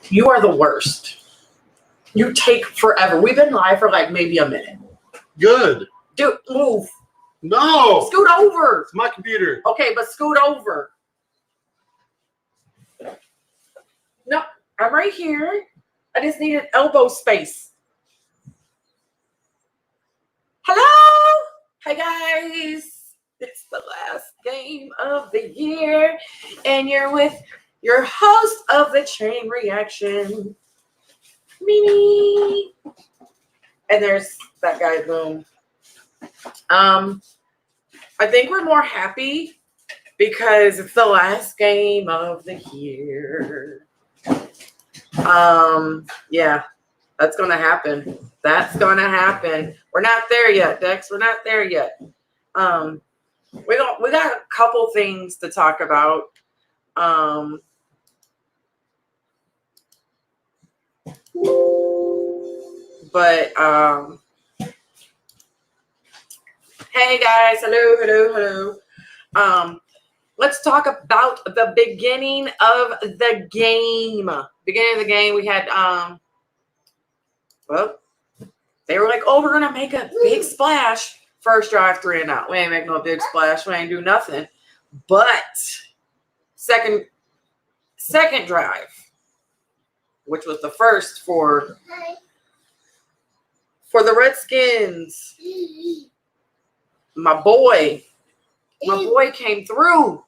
You are the worst. You take forever. We've been live for like maybe a minute. Good. Dude, move. No. Scoot over. It's my computer. Okay, but scoot over. No, I'm right here. I just needed elbow space. Hello. Hi, guys. It's the last game of the year, and you're with your host of the Chain Reaction, Mimi. And there's that guy, Boom. I think we're more happy because it's the last game of the year. Yeah, that's gonna happen. That's gonna happen. We're not there yet, Dex. We're not there yet. We got a couple things to talk about. But hey guys, hello. Let's talk about the beginning of the game. Beginning of the game, we had well, they were like, oh, we're gonna make a big splash. First drive, 3 and out. We ain't make no big splash. We ain't do nothing. But second drive, which was the first for the Redskins. My boy came through.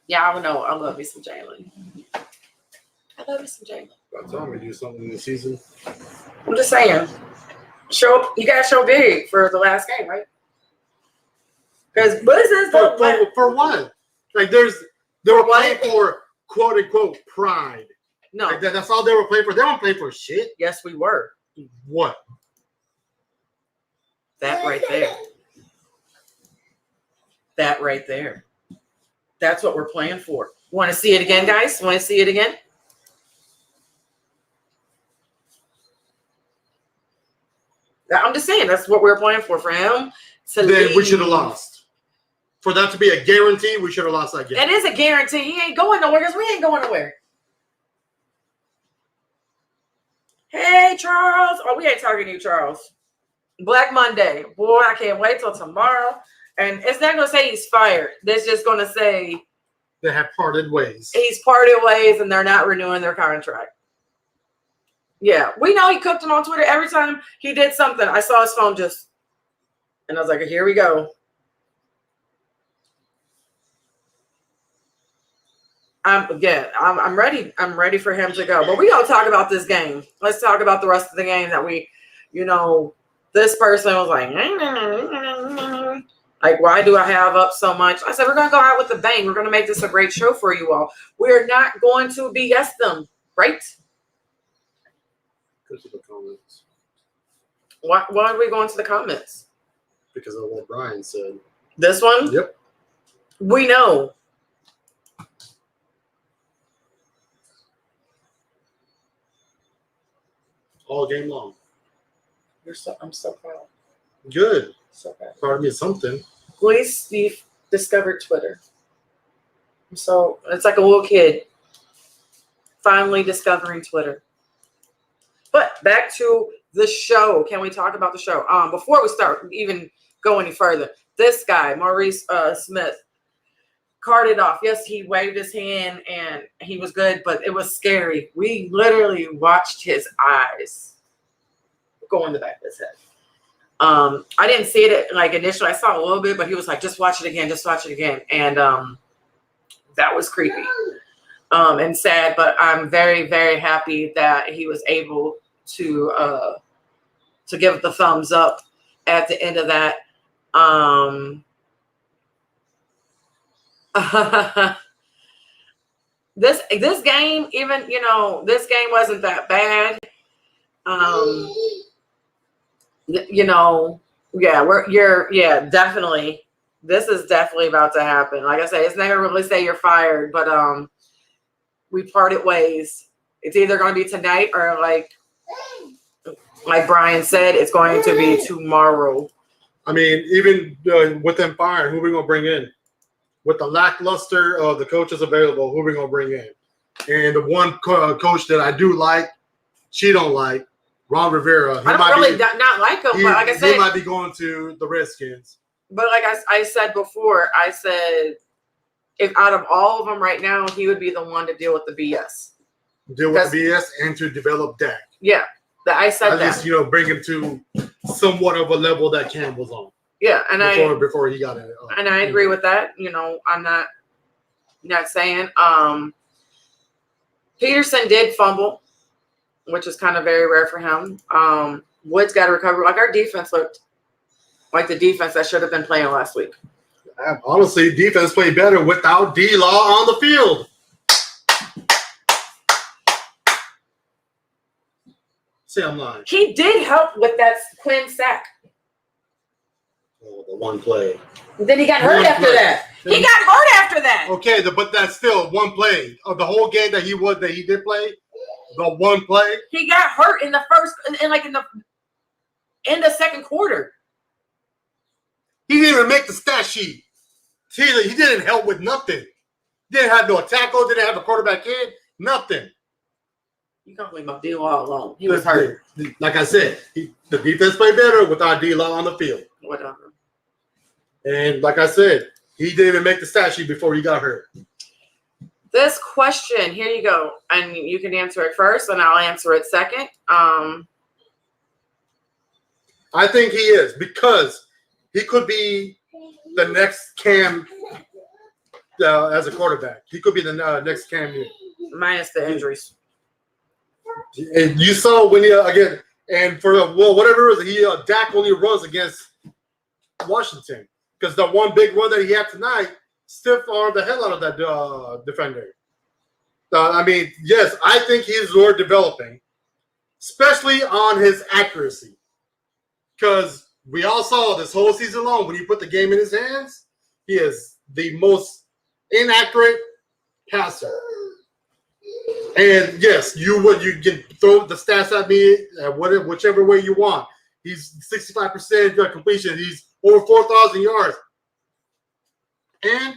Yeah, I don't know. I love me some Jalen. I love me some Jalen. About time we do something in the season. I'm just saying. You gotta show big for the last game, right? Because for what? Like they were playing for quote unquote pride. No, like that's all they were playing for. They don't play for shit. Yes, we were. What? That right there. That right there. That's what we're playing for. Want to see it again, guys? Want to see it again? I'm just saying that's what we're playing for him. Then we should have lost. For that to be a guarantee, we should have lost that game. It is a guarantee. He ain't going nowhere because we ain't going nowhere. Hey, Charles. Oh, we ain't talking to you, Charles. Black Monday. Boy, I can't wait till tomorrow. And it's not going to say he's fired. It's just going to say they have parted ways. He's parted ways and they're not renewing their contract. Yeah, we know he cooked him on Twitter. Every time he did something, I saw his phone just, and I was like, here we go. I'm ready. I'm ready for him to go. But we gonna talk about this game. Let's talk about the rest of the game that we, this person was like, why do I have up so much? I said, we're gonna go out with a bang. We're gonna make this a great show for you all. We're not going to BS them, right? Go to the comments. Why are we going to the comments? Because of what Brian said. This one? Yep. We know. All game long. I'm so proud. Good. So proud. Proud of me of something. Gleece Steve discovered Twitter. So it's like a little kid finally discovering Twitter. But back to the show. Can we talk about the show? Before we start even go any further, this guy, Maurice Smith, carted off. Yes, he waved his hand and he was good, but it was scary. We literally watched his eyes go in the back of his head. I didn't see it like initially. I saw a little bit, but he was like, just watch it again, just watch it again. And that was creepy. And sad, but I'm very, very happy that he was able to give the thumbs up at the end of that. This game, even this game wasn't that bad. Definitely. This is definitely about to happen. Like I say, it's never really say you're fired, but we parted ways. It's either going to be tonight or like Brian said, it's going to be tomorrow. I mean, even with them fired, who are we going to bring in? with the lackluster of the coaches available, who we're gonna bring in. And the one coach that I do like, she don't like, Ron Rivera. I don't really not like him, but like I said, he might be going to the Redskins. But like I said before, I said if out of all of them right now, he would be the one to deal with the BS. Deal with the BS and to develop Dak. Yeah, I said that. Just bring him to somewhat of a level that Cam was on. Yeah, and before he got it. And I agree with that. I'm not saying. Peterson did fumble, which is kind of very rare for him. Woods got to recover. Like our defense looked like the defense that should have been playing last week. Honestly, defense played better without D-Law on the field. Say I'm lying. He did help with that Quinn sack. Oh, the one play. Then he got hurt after that. He got hurt after that. Okay, but that's still one play of the whole game that he did play. The one play. He got hurt in the first, in the second quarter. He didn't even make the stat sheet. He didn't help with nothing. Didn't have no tackle. Didn't have a quarterback in. Nothing. You can't leave my D-Law alone. He was hurt. Like I said, the defense played better without D-Law on the field. Whatever. And like I said, he didn't even make the stat sheet before he got hurt. This question, here you go. And you can answer it first, and I'll answer it second. I think he is, because he could be the next Cam as a quarterback. He could be the next Cam Newton. Minus the injuries. And you saw when he, again, and for whatever reason, Dak only runs against Washington. Because the one big run that he had tonight stiff-armed the hell out of that defender. Yes, I think he's more developing, especially on his accuracy. Because we all saw this whole season long, when you put the game in his hands, he is the most inaccurate passer. And yes, you can throw the stats at me whichever way you want. He's 65% completion. He's over 4,000 yards. And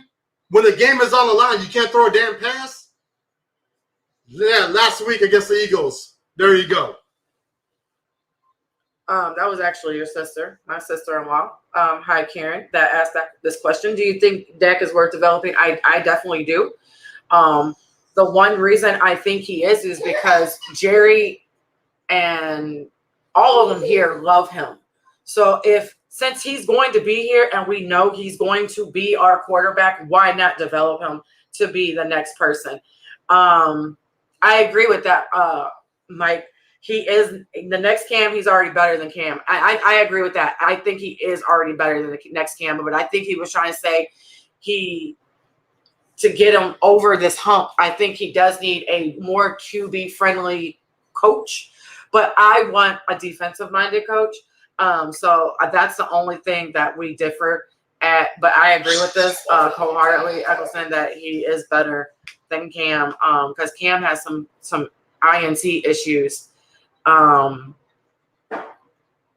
when the game is on the line, you can't throw a damn pass. Yeah, last week against the Eagles. There you go. That was actually your sister, my sister-in-law. Hi, Karen, that asked this question. Do you think Dak is worth developing? I definitely do. The one reason I think he is because Jerry and all of them here love him. So since he's going to be here and we know he's going to be our quarterback, why not develop him to be the next person? I agree with that, Mike. He is the next Cam. He's already better than Cam. I agree with that. I think he is already better than the next Cam. But I think he was trying to say to get him over this hump, I think he does need a more QB-friendly coach. But I want a defensive-minded coach. So that's the only thing that we differ at. But I agree with this wholeheartedly, Eccleston, that he is better than Cam because Cam has some INT issues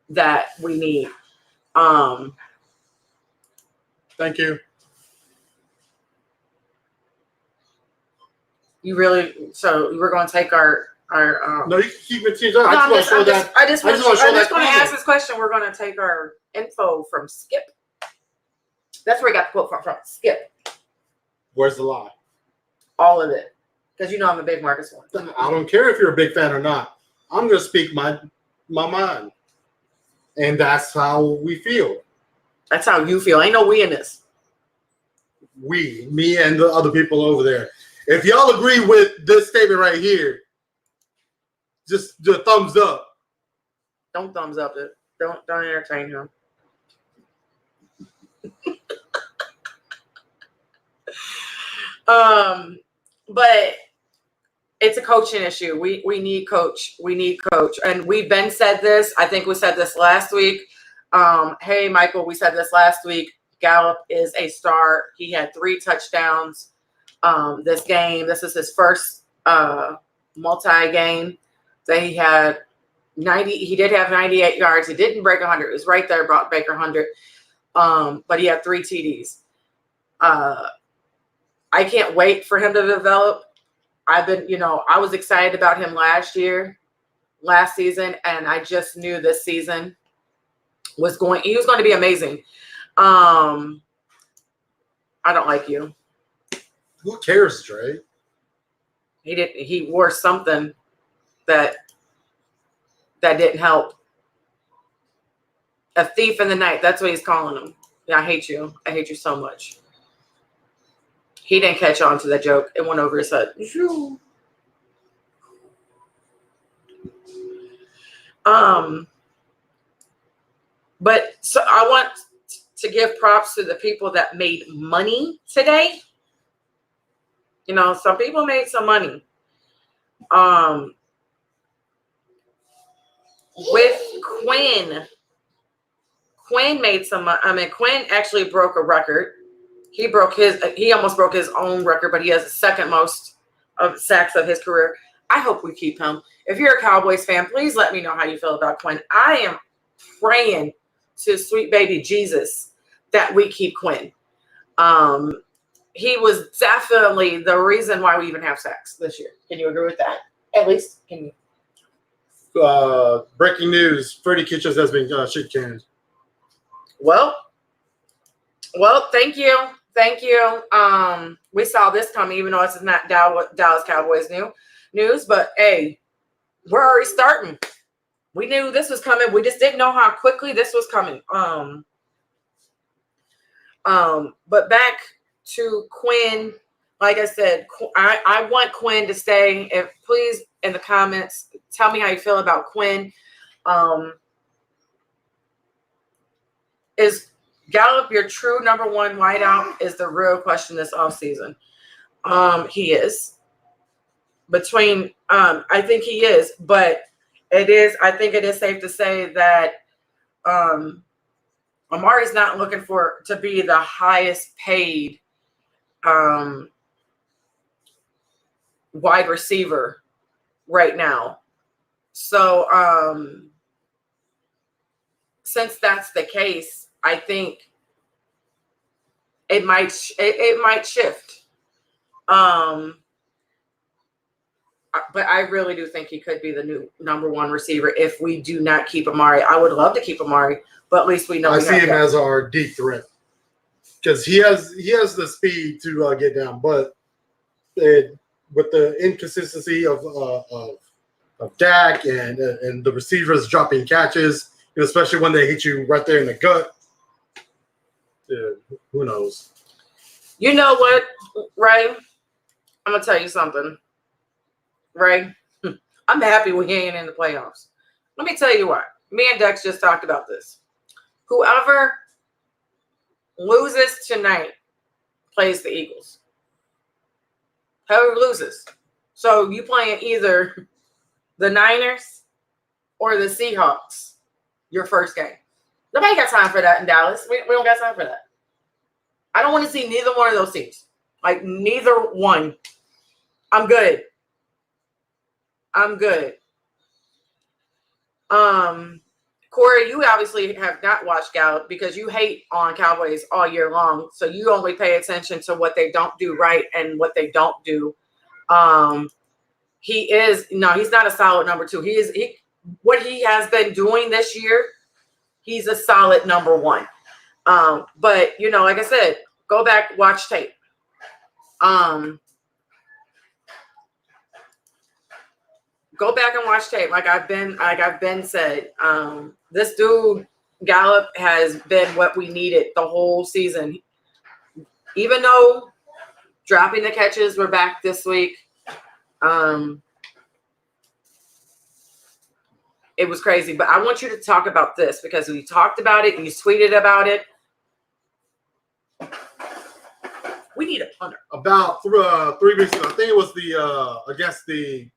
that we need. Thank you. So we're going to take our no, you can keep it. I just want to ask this question. We're going to take our info from Skip. That's where we got the quote from Skip. Where's the lie? All of it. Because I'm a big Marcus one. I don't care if you're a big fan or not. I'm going to speak my mind. And that's how we feel. That's how you feel. Ain't no we in this. Me and the other people over there. If y'all agree with this statement right here, just do a thumbs up. Don't thumbs up it. Don't entertain him. But it's a coaching issue. We need coach. We need coach. And we've been said this. I think we said this last week. Hey, Michael, we said this last week. Gallup is a star. He had 3 touchdowns this game. This is his first multi-game that he had 90. He did have 98 yards. He didn't break 100. It was right there, brought Baker 100. But he had 3 TDs. I can't wait for him to develop. I've been, I was excited about him last season, and I just knew this season he was going to be amazing. I don't like you. Who cares, Dre? He wore something that didn't help. A thief in the night. That's what he's calling him. Yeah, I hate you. I hate you so much. He didn't catch on to that joke. It went over his head. But so I want to give props to the people that made money today. Some people made some money. With Quinn made some. Quinn actually broke a record. He almost broke his own record, but he has the second most of sacks of his career. I hope we keep him. If you're a Cowboys fan, please let me know how you feel about Quinn. I am praying to sweet baby Jesus that we keep Quinn. He was definitely the reason why we even have sacks this year. Can you agree with that? At least, can you? Breaking news: Freddie Kitchens has been shit canned. Well, thank you. We saw this coming, even though this is not Dallas Cowboys news. But hey, we're already starting. We knew this was coming. We just didn't know how quickly this was coming. But back to Quinn. Like I said, I want Quinn to stay. Please, in the comments, tell me how you feel about Quinn. Is Gallup your true number one wideout? Is the real question this offseason. He is. I think he is, but I think it is safe to say that Amari's not looking to be the highest paid wide receiver right now. So since that's the case, I think it might shift. But I really do think he could be the new number one receiver if we do not keep Amari. I would love to keep Amari, but at least we know. I see him as our deep threat because he has the speed to get down, but with the inconsistency of Dak and the receivers dropping catches, especially when they hit you right there in the gut. Who knows? You know what, Ray? I'm gonna tell you something, Ray. I'm happy we ain't in the playoffs. Let me tell you what. Me and Dex just talked about this. Whoever loses tonight plays the Eagles. Whoever loses. So you playing either the Niners or the Seahawks your first game. Nobody got time for that in Dallas. We don't got time for that. I don't want to see neither one of those teams. Like, neither one. I'm good. Corey, you obviously have not watched Gallup because you hate on Cowboys all year long. So you only pay attention to what they don't do right and what they don't do. He's not a solid number two. What he has been doing this year, he's a solid number one. But like I said, go back, watch tape. Go back and watch tape. Like I've been said, this dude Gallup has been what we needed the whole season. Even though dropping the catches were back this week, it was crazy. But I want you to talk about this because we talked about it and you tweeted about it. We need a punter. About 3 weeks ago, I think it was against the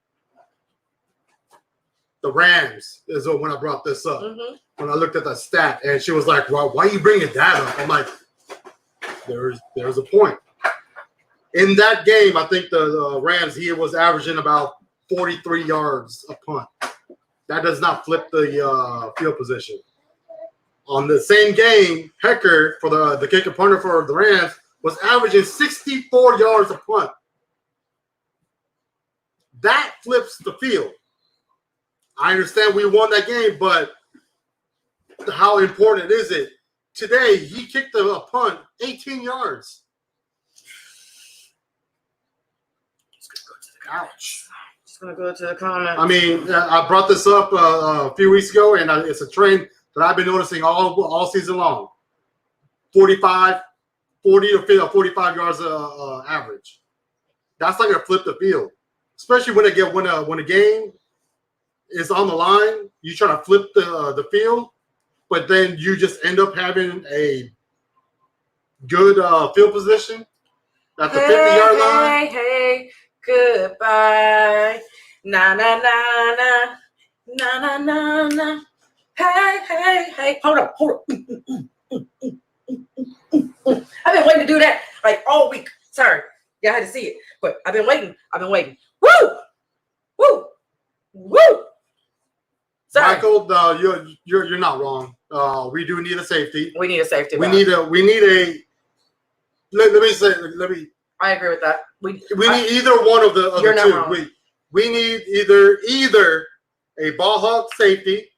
Rams is when I brought this up. Mm-hmm. When I looked at that stat, and she was like, "Well, why are you bringing that up?" I'm like, "There's a point." In that game, I think the Rams, he was averaging about 43 yards a punt. That does not flip the field position. On the same game, Hecker for the kicker punter for the Rams was averaging 64 yards a punt. That flips the field. I understand we won that game, but how important is it? Today, he kicked a punt 18 yards. Ouch. Just going to go to the comments. I mean, I brought this up a few weeks ago, and it's a trend that I've been noticing all season long. 40 to 45 yards average. That's not going to flip the field, especially when a game is on the line. You try to flip the field, but then you just end up having a good field position at the 50-yard line. Hey, goodbye. Na na na na na na na na. Hey. Hold up. I've been waiting to do that like all week. Sorry, y'all had to see it, but I've been waiting. Woo. Sorry. Michael, you're not wrong. We do need a safety. We need a safety. We need a. Let me. I agree with that. We need either one of the you're two. Not wrong. We need either a ball hawk safety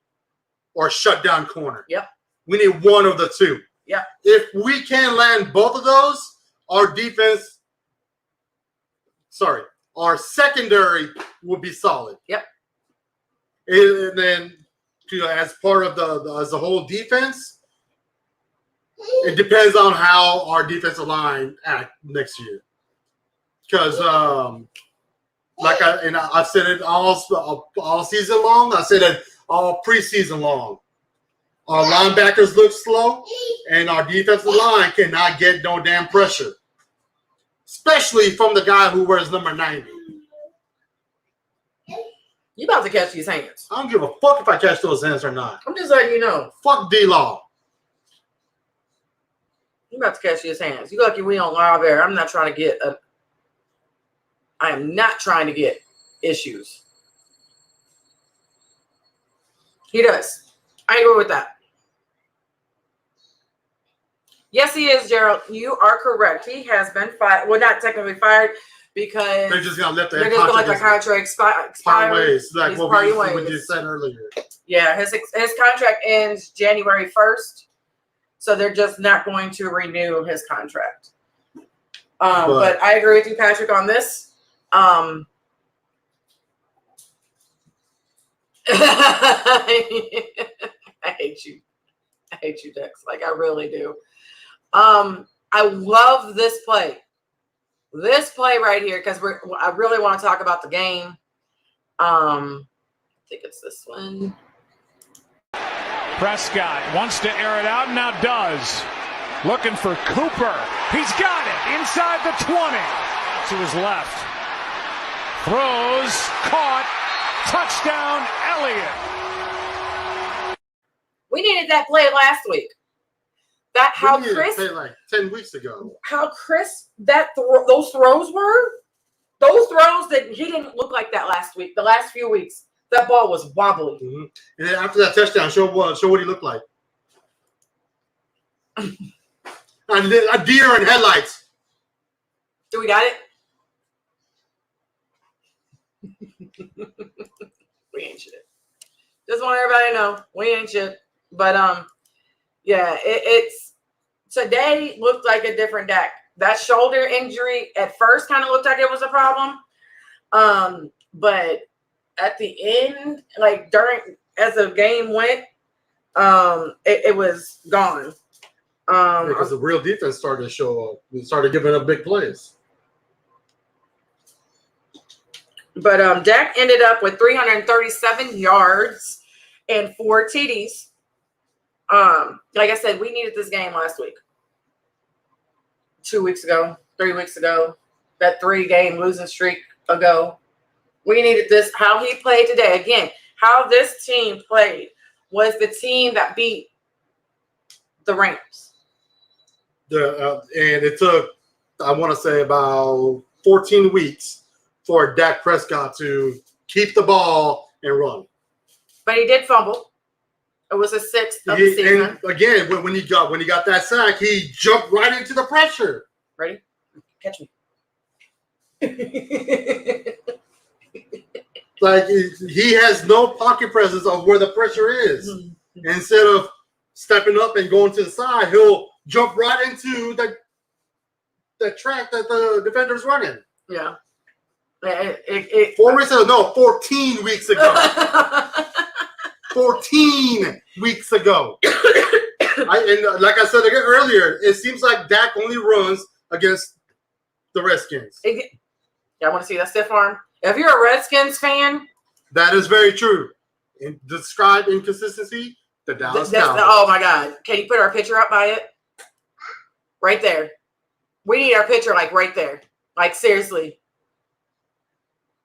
or shutdown corner. Yep. We need one of the two. Yep. If we can land both of those, our secondary will be solid. Yep. And then, as part of the whole defense, it depends on how our defensive line act next year. Because, I've said it all season long. I said it all preseason long. Our linebackers look slow, and our defensive line cannot get no damn pressure, especially from the guy who wears number 90. You about to catch these hands. I don't give a fuck if I catch those hands or not. I'm just letting you know. Fuck D-Law. You about to catch his hands. You lucky we on live air. I am not trying to get issues. He does. I agree with that. Yes, he is, Gerald. You are correct. He has been fired. Well, not technically fired because they're just gonna let the contract expire. Part ways, like what ways. you said earlier. Yeah, his contract ends January 1st, so they're just not going to renew his contract. But I agree with you, Patrick, on this. I hate you, Dex. Like, I really do. I love this play. This play right here, because I really want to talk about the game. I think it's this one. Prescott wants to air it out, now does. Looking for Cooper. He's got it inside the 20. To his left. Throws, caught, touchdown, Elliott. We needed that play last week. How crisp, like 10 weeks ago. How crisp those throws were. Those throws that he didn't look like that last week. The last few weeks, that ball was wobbly. Mm-hmm. And then after that touchdown, show what he looked like. A deer in headlights. Do we got it? We ain't shit. Just want everybody to know we ain't shit. But yeah, it's today looked like a different Dak. That shoulder injury at first kind of looked like it was a problem. But at the end, like as the game went, it was gone. Because the real defense started to show up. We started giving up big plays. But Dak ended up with 337 yards and 4 TDs. Like I said, we needed this game last week. 2 weeks ago, 3 weeks ago, that 3-game losing streak ago. We needed this. How he played today. Again, how this team played was the team that beat the Rams. And it took, I want to say, about 14 weeks for Dak Prescott to keep the ball and run. But he did fumble. It was a 6th of the season. And again, when he got that sack, he jumped right into the pressure. Ready? Catch me. Like he has no pocket presence of where the pressure is. Mm-hmm. Instead of stepping up and going to the side, he'll jump right into the track that the defender's running. Yeah. 14 weeks ago. 14 weeks ago. And like I said earlier, it seems like Dak only runs against the Redskins. I want to see that stiff arm. If you're a Redskins fan, that is very true. Describe inconsistency, the Dallas Cowboys. Oh my God. Can you put our picture up by it? Right there. We need our picture like right there. Like seriously.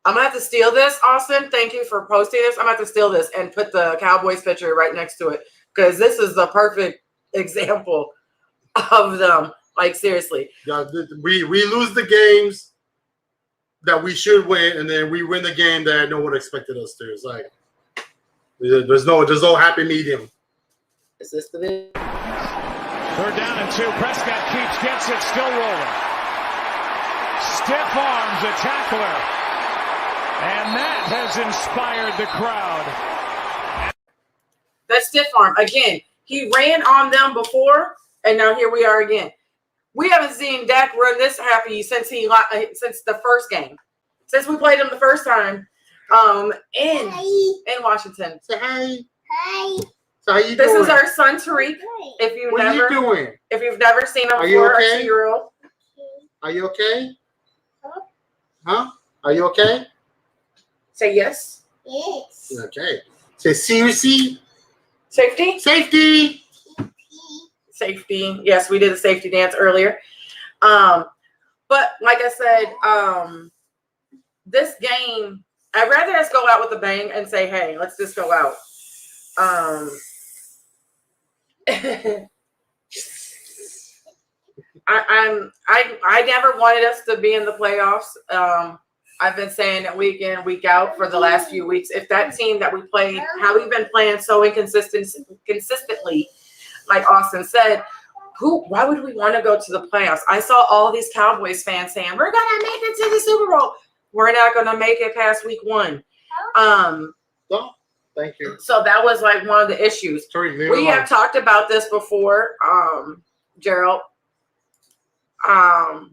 I'm going to have to steal this, Austin. Thank you for posting this. I'm going to have to steal this and put the Cowboys picture right next to it because this is the perfect example of them. Like, seriously. Yeah, we lose the games that we should win, and then we win the game that no one expected us to. It's like there's no happy medium. Is this the video? 3rd down and 2. Prescott gets it, still rolling. Stiff arms a tackler. And that has inspired the crowd. That stiff arm. Again, he ran on them before, and now here we are again. We haven't seen Dak run this happy since the first game. Since we played him the first time in Washington. Say hi. Hi. So how you This doing? is our son Tariq. What are you doing? If you've never seen him Are you before, our okay? 2-year-old. Are you okay? Huh? Are you okay? Say yes. Yes. Okay. Say seriously. Safety. Safety. Safety. Yes, we did a safety dance earlier. But like I said, this game, I'd rather us go out with a bang and say, hey, let's just go out. I never wanted us to be in the playoffs. I've been saying it week in, week out for the last few weeks. If that team that we played, how we've been playing so consistently, like Austin said, why would we want to go to the playoffs? I saw all these Cowboys fans saying, we're going to make it to the Super Bowl. We're not going to make it past week 1. No, thank you. So that was like one of the issues. We have talked about this before, Gerald.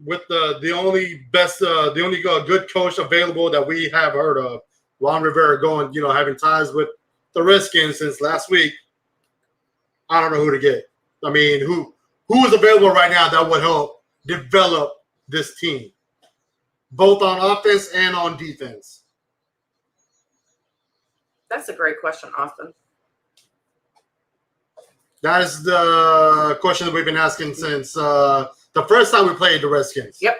With the only good coach available that we have heard of, Ron Rivera having ties with the Redskins since last week. I don't know who to get. I mean, who is available right now that would help develop this team, both on offense and on defense? That's a great question, Austin. That is the question that we've been asking since the first time we played the Redskins. Yep.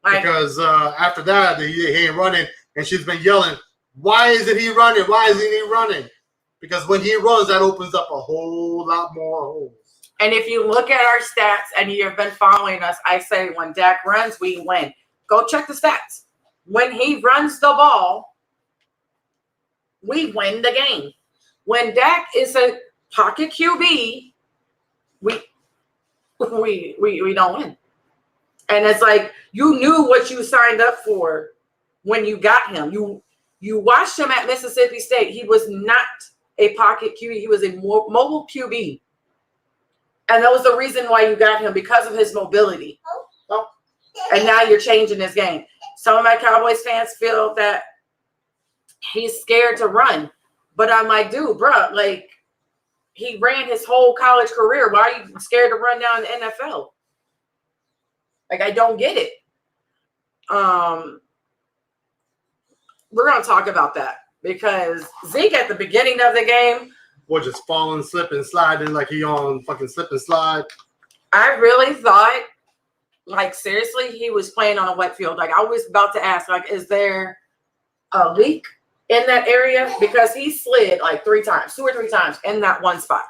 Because after that, he ain't running, and she's been yelling, why isn't he running? Why isn't he running? Because when he runs, that opens up a whole lot more holes. And if you look at our stats and you've been following us, I say when Dak runs, we win. Go check the stats. When he runs the ball, we win the game. When Dak is a pocket QB, we don't win. And it's like you knew what you signed up for when you got him. You watched him at Mississippi State. He was not a pocket QB. He was a mobile QB. And that was the reason why you got him, because of his mobility. Oh. And now you're changing his game. Some of my Cowboys fans feel that he's scared to run. But I'm like, dude, bro, like, he ran his whole college career. Why are you scared to run down the NFL? Like, I don't get it. We're going to talk about that because Zeke at the beginning of the game was just falling, slipping, sliding like he on fucking slip and slide. I really thought, like, seriously, he was playing on a wet field. Like, I was about to ask, like, is there a leak in that area? Because he slid like 2 or 3 times in that one spot.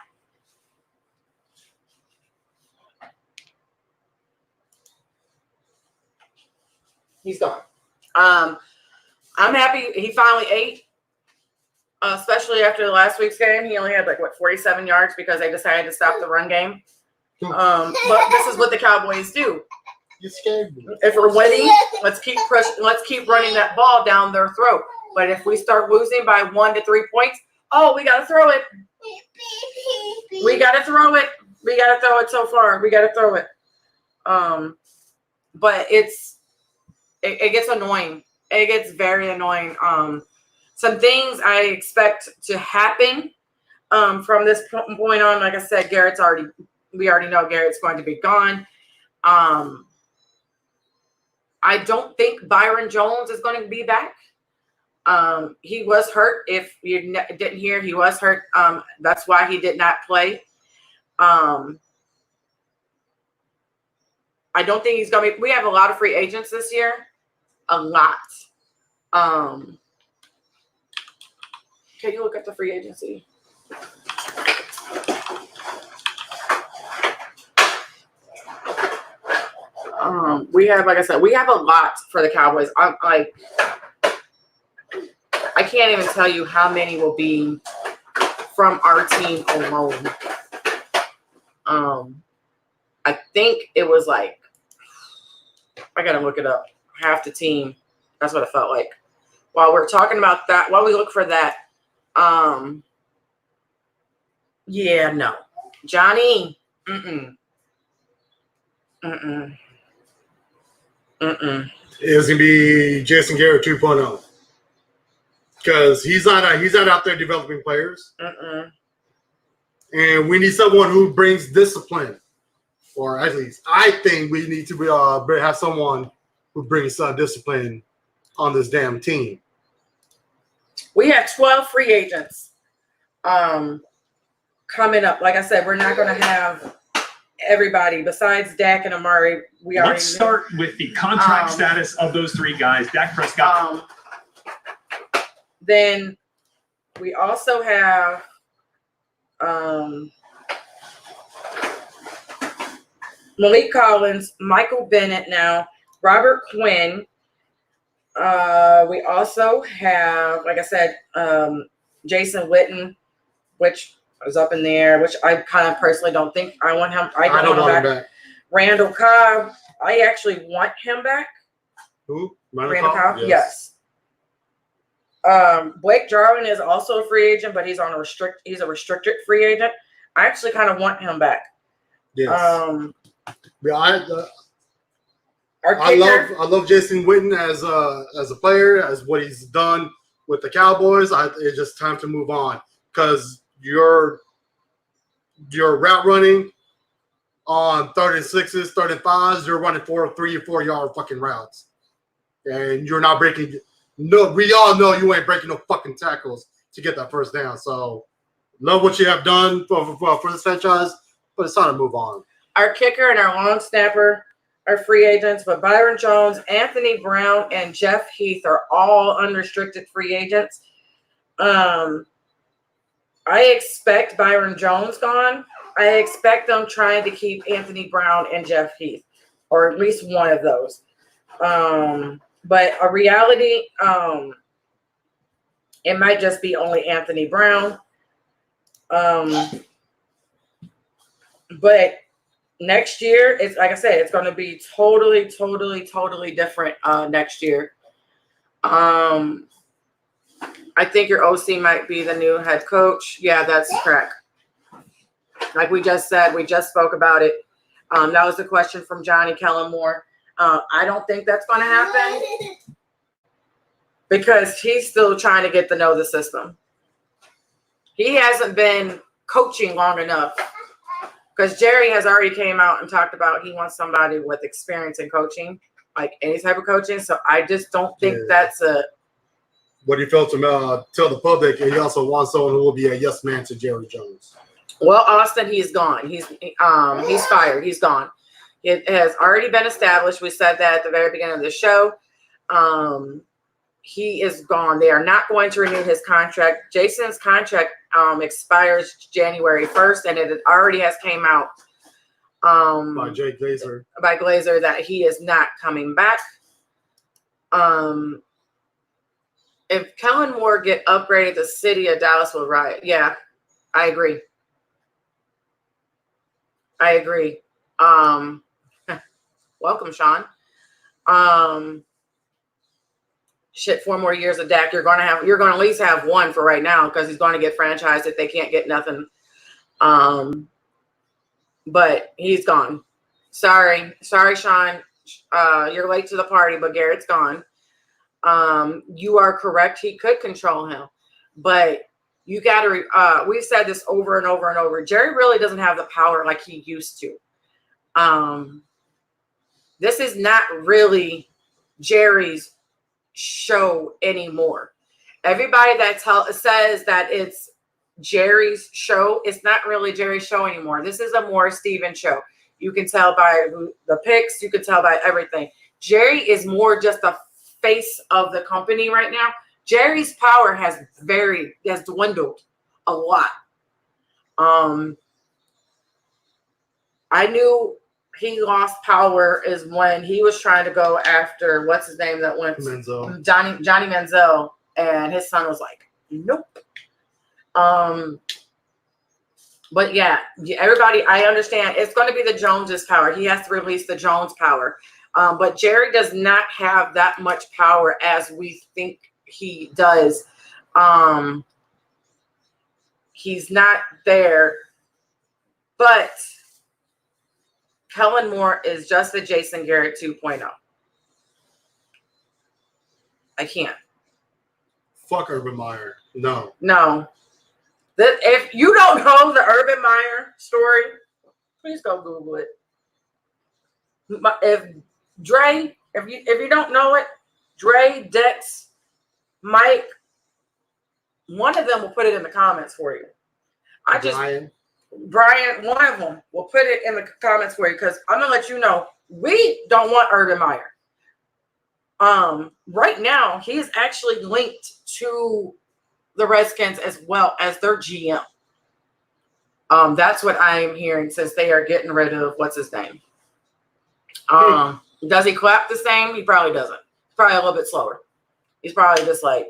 He's gone. I'm happy he finally ate, especially after the last week's game. He only had 47 yards because they decided to stop the run game. But this is what the Cowboys do. You scared me. If we're winning, let's keep running that ball down their throat. But if we start losing by 1 to 3 points, we gotta throw it. We gotta throw it. We gotta throw it so far. We gotta throw it. But it gets annoying. It gets very annoying. Some things I expect to happen from this point on. Like I said, we already know Garrett's going to be gone. I don't think Byron Jones is going to be back. He was hurt. If you didn't hear, he was hurt. That's why he did not play. I don't think he's going to be. We have a lot of free agents this year. A lot. Can you look at the free agency? We have, like I said, we have a lot for the Cowboys. I can't even tell you how many will be from our team alone. I think it was like, I gotta look it up. Half the team. That's what it felt like. While we're talking about that, while we look for that, yeah, no. Johnny, It's gonna be Jason Garrett 2.0 because he's not out there developing players, and we need someone who brings discipline, or at least I think we need to have someone who brings discipline on this damn team. We have 12 free agents coming up. Like I said, we're not going to have everybody besides Dak and Amari. Let's start with the contract status of those three guys. Dak Prescott. Then we also have Malik Collins, Michael Bennett now, Robert Quinn. We also have, like I said, Jason Witten, which is up in there, which I kind of personally don't think I want him. I don't want him back. Randall Cobb, I actually want him back. Who? Randall Cobb? Yes. Blake Jarwin is also a free agent, but he's a restricted free agent. I actually kind of want him back. Yes. I love Jason Witten as a player, as what he's done with the Cowboys. It's just time to move on because your route running on 3rd and 6s, 3rd and 5s, you're running 3 or 4 yard fucking routes, and you're not breaking. No, we all know you ain't breaking no fucking tackles to get that first down. So, love what you have done for this franchise, but it's time to move on. Our kicker and our long snapper are free agents, but Byron Jones, Anthony Brown, and Jeff Heath are all unrestricted free agents. I expect Byron Jones gone. I expect them trying to keep Anthony Brown and Jeff Heath, or at least one of those. But a reality, it might just be only Anthony Brown. But next year, it's like I said, it's going to be totally different next year. I think your OC might be the new head coach. Yeah, that's correct. Like we just said, we just spoke about it. That was the question from Johnny Kellen Moore. I don't think that's going to happen because he's still trying to get to know the system. He hasn't been coaching long enough because Jerry has already came out and talked about he wants somebody with experience in coaching, like any type of coaching. So I just don't think that's what he felt to tell the public, and he also wants someone who will be a yes man to Jerry Jones. Well, Austin, he's gone. He's fired. He's gone. It has already been established. We said that at the very beginning of the show. He is gone. They are not going to renew his contract. Jason's contract expires January 1st, and it already has came out by Jay Glazer. By Glazer that he is not coming back. If Kellen Moore get upgraded, the city of Dallas will riot. Yeah, I agree. Welcome, Sean. 4 more years of Dak. You're going to at least have one for right now because he's going to get franchised if they can't get nothing. But he's gone. Sorry, Sean. You're late to the party, but Garrett's gone. You are correct. He could control him, but you got to. We've said this over and over and over. Jerry really doesn't have the power like he used to. This is not really Jerry's show anymore. Everybody that says that it's Jerry's show, it's not really Jerry's show anymore. This is a more Steven show. You can tell by the picks. You can tell by everything. Jerry is more just the face of the company right now. Jerry's power has dwindled a lot. I knew he lost power is when he was trying to go after what's his name that went Johnny Manziel, and his son was like, nope. But yeah, everybody, I understand it's going to be the Joneses' power. He has to release the Jones power. But Jerry does not have that much power as we think he does. He's not there. But Kellen Moore is just the Jason Garrett 2.0. I can't. Fuck Urban Meyer. No. If you don't know the Urban Meyer story, please go Google it. If you don't know it, Dre, Dex, Mike, one of them will put it in the comments for you. Brian, one of them will put it in the comments for you because I'm gonna let you know we don't want Urban Meyer. Right now he is actually linked to the Redskins as well as their GM. That's what I am hearing since they are getting rid of what's his name. Does he clap the same? He probably doesn't. He's probably a little bit slower. He's probably just like,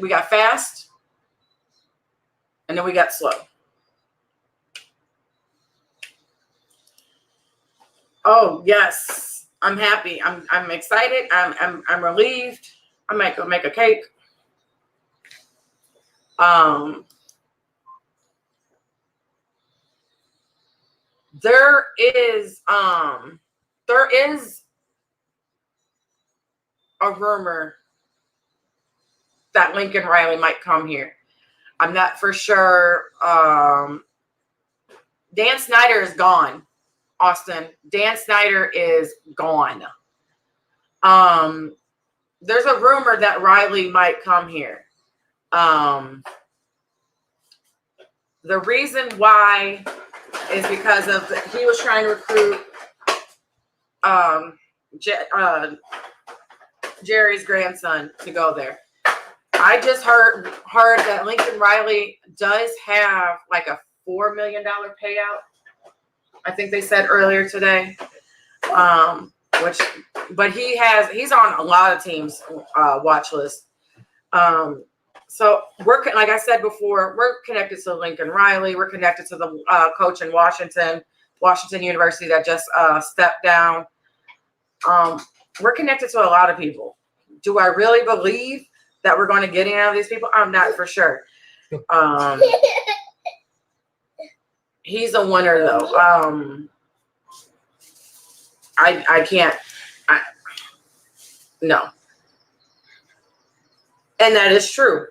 we got fast, and then we got slow. Oh yes, I'm happy. I'm excited. I'm relieved. I might go make a cake. There is a rumor that Lincoln Riley might come here. I'm not for sure. Dan Snyder is gone. Austin. Dan Snyder is gone. There's a rumor that Riley might come here. The reason why is because he was trying to recruit Jerry's grandson to go there. I just heard that Lincoln Riley does have like a $4 million payout. I think they said earlier today. But he's on a lot of teams' watch list. So we're, like I said before, we're connected to Lincoln Riley. We're connected to the coach in Washington University that just stepped down. We're connected to a lot of people. Do I really believe that we're going to get any out of these people? I'm not for sure. He's a winner, though. I can't. No. And that is true.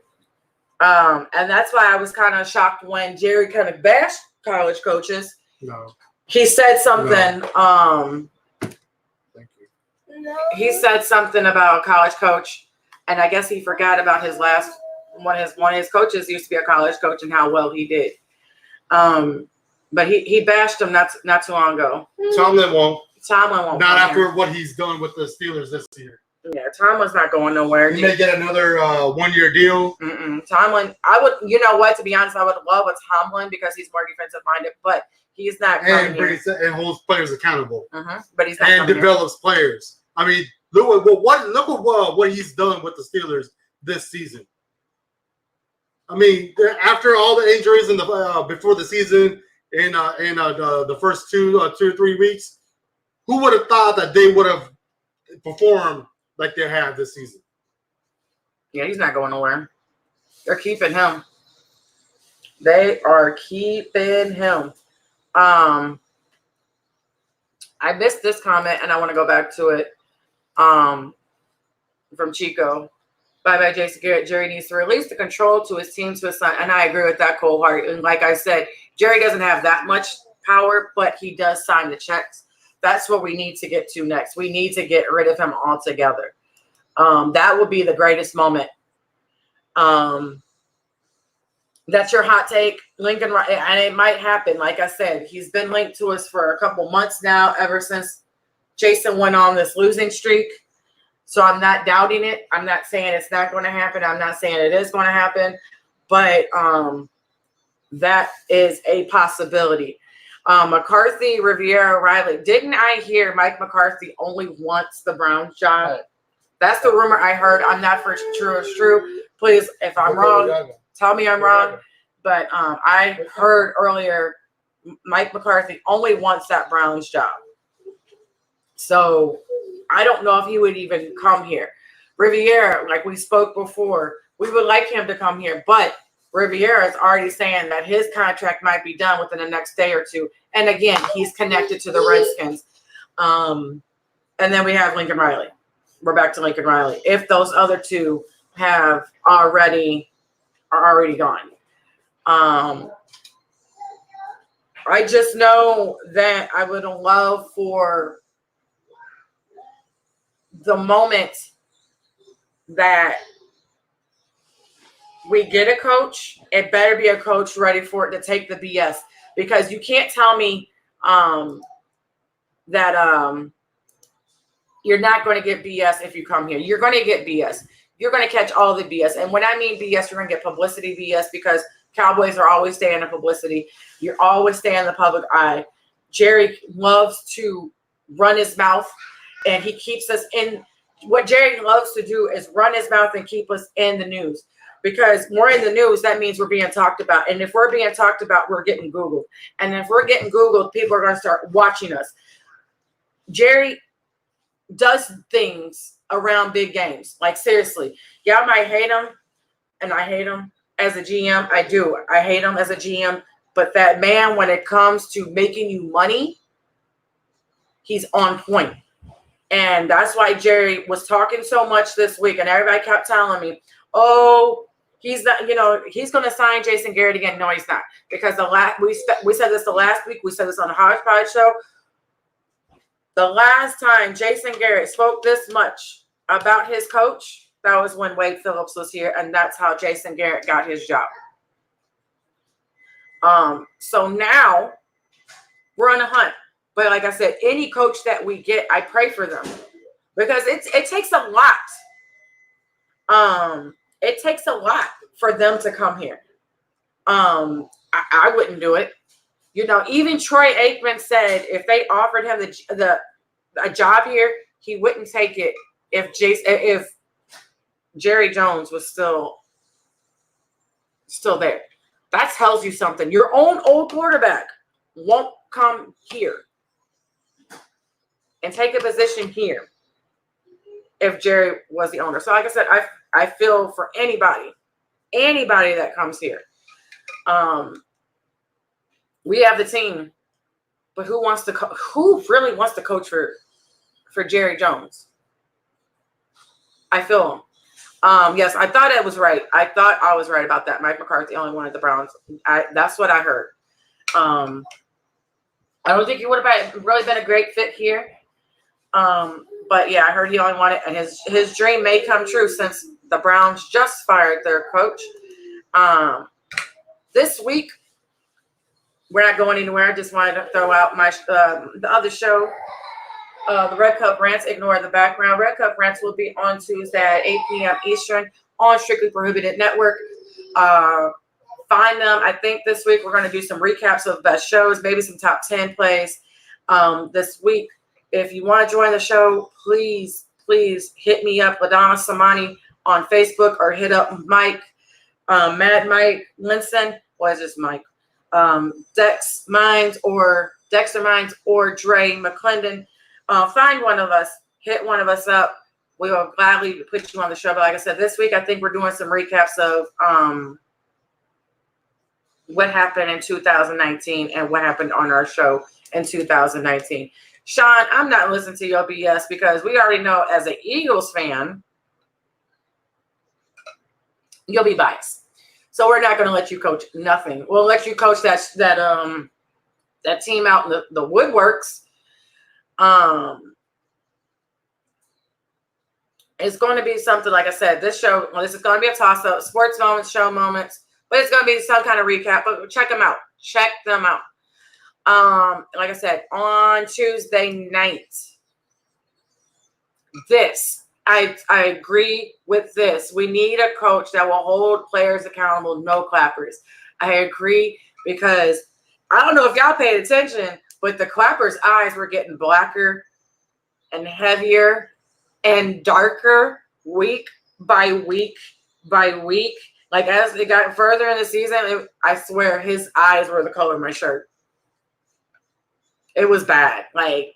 And that's why I was kind of shocked when Jerry kind of bashed college coaches. No. He said something. No. Thank you. No. He said something about a college coach, and I guess he forgot about his last one of his coaches used to be a college coach and how well he did. But he bashed him not too long ago. Tomlin won't. Not after what he's done with the Steelers this year. Yeah, Tomlin's not going nowhere. He may get another 1-year deal. Tomlin, you know what? To be honest, I would love a Tomlin because he's more defensive minded, but he's not coming here. And holds players accountable. But he's not and develops players. I mean, look at what he's done with the Steelers this season. I mean, after all the injuries in the before the season in the first 2 or 3 weeks, who would have thought that they would have performed like they have this season? Yeah, he's not going nowhere. They're keeping him. They are keeping him. I missed this comment, and I want to go back to it. From Chico. Bye-bye, Jason Garrett. Jerry needs to release the control to his team, to his son. And I agree with that cold-hearted. And like I said, Jerry doesn't have that much power, but he does sign the checks. That's what we need to get to next. We need to get rid of him altogether. That would be the greatest moment. That's your hot take, Lincoln, and it might happen. Like I said, he's been linked to us for a couple months now, ever since Jason went on this losing streak. So I'm not doubting it. I'm not saying it's not going to happen. I'm not saying it is going to happen. But that is a possibility. McCarthy, Riviera, Riley. Didn't I hear Mike McCarthy only wants the Browns job? That's the rumor I heard. I'm not for sure it's true. Please, if I'm wrong, tell me I'm wrong. But I heard earlier Mike McCarthy only wants that Browns job. So I don't know if he would even come here. Riviera, like we spoke before, we would like him to come here. But Riviera is already saying that his contract might be done within the next day or two. And again, he's connected to the Redskins. And then we have Lincoln Riley. We're back to Lincoln Riley. If those other two are already gone. I just know that I would love for the moment that we get a coach, it better be a coach ready for it to take the BS. Because you can't tell me that you're not going to get BS if you come here. You're going to get BS. You're going to catch all the BS. And when I mean BS, you're going to get publicity BS, because Cowboys are always staying in publicity. You're always staying in the public eye. Jerry loves to run his mouth, and he keeps us in. What Jerry loves to do is run his mouth and keep us in the news, because we're in the news. That means we're being talked about. And if we're being talked about, we're getting Googled. And if we're getting Googled, people are going to start watching us. Jerry does things around big games. Like, seriously, y'all might hate him, and I hate him as a GM. I do. I hate him as a GM. But that man, when it comes to making you money, he's on point. And that's why Jerry was talking so much this week. And everybody kept telling me, oh, he's not, he's going to sign Jason Garrett again. No, he's not. Because we said this the last week. We said this on the Hodgepodge show. The last time Jason Garrett spoke this much about his coach, that was when Wade Phillips was here. And that's how Jason Garrett got his job. So now we're on a hunt. But like I said, any coach that we get, I pray for them, because it takes a lot. It takes a lot for them to come here. I wouldn't do it. Even Troy Aikman said if they offered him a job here, he wouldn't take it if Jerry Jones was still there. That tells you something. Your own old quarterback won't come here and take a position here if Jerry was the owner. So like I said, I feel for anybody that comes here. We have the team, but who really wants to coach for Jerry Jones? I feel him. Yes, I thought I was right. I thought I was right about that. Mike McCarthy only wanted the Browns. That's what I heard. I don't think he would have really been a great fit here. But yeah, I heard he only wanted, and his dream may come true since the Browns just fired their coach. This week, we're not going anywhere. I just wanted to throw out my the other show, the Red Cup Rants. Ignore the background. Red Cup Rants will be on Tuesday at 8 p.m. Eastern on Strictly Prohibited Network. Find them. I think this week we're going to do some recaps of best shows, maybe some top 10 plays this week. If you want to join the show, please hit me up, LaDonna Samani, on Facebook, or hit up Mike Mad Mike Linson, was this Mike? Dexter Mines or Dre McClendon. Find one of us, hit one of us up. We will gladly put you on the show. But like I said, this week I think we're doing some recaps of what happened in 2019 and what happened on our show in 2019. Sean, I'm not listening to your BS because we already know as an Eagles fan, you'll be biased. So we're not going to let you coach nothing. We'll let you coach that team out in the woodworks. It's going to be something, like I said, this is going to be a toss-up, sports moments, show moments, but it's going to be some kind of recap. But check them out. Check them out. Like I said, on Tuesday night, I agree with this. We need a coach that will hold players accountable, no clappers. I agree because I don't know if y'all paid attention, but the clappers' eyes were getting blacker and heavier and darker week by week by week. Like as it got further in the season, I swear his eyes were the color of my shirt. It was bad. Like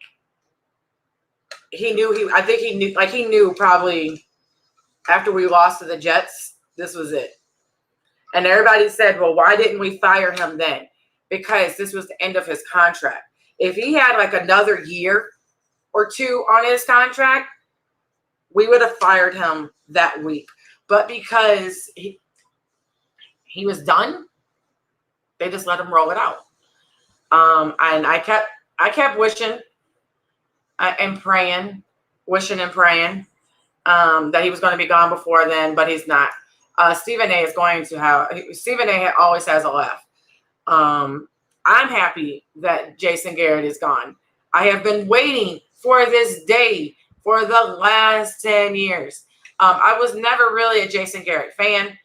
he knew probably after we lost to the Jets, this was it. And everybody said, well, why didn't we fire him then? Because this was the end of his contract. If he had like another year or two on his contract, we would have fired him that week. But because he was done, they just let him roll it out. And I kept wishing and praying that he was going to be gone before then, but he's not. Stephen A. always has a laugh. I'm happy that Jason Garrett is gone. I have been waiting for this day for the last 10 years. I was never really a Jason Garrett fan.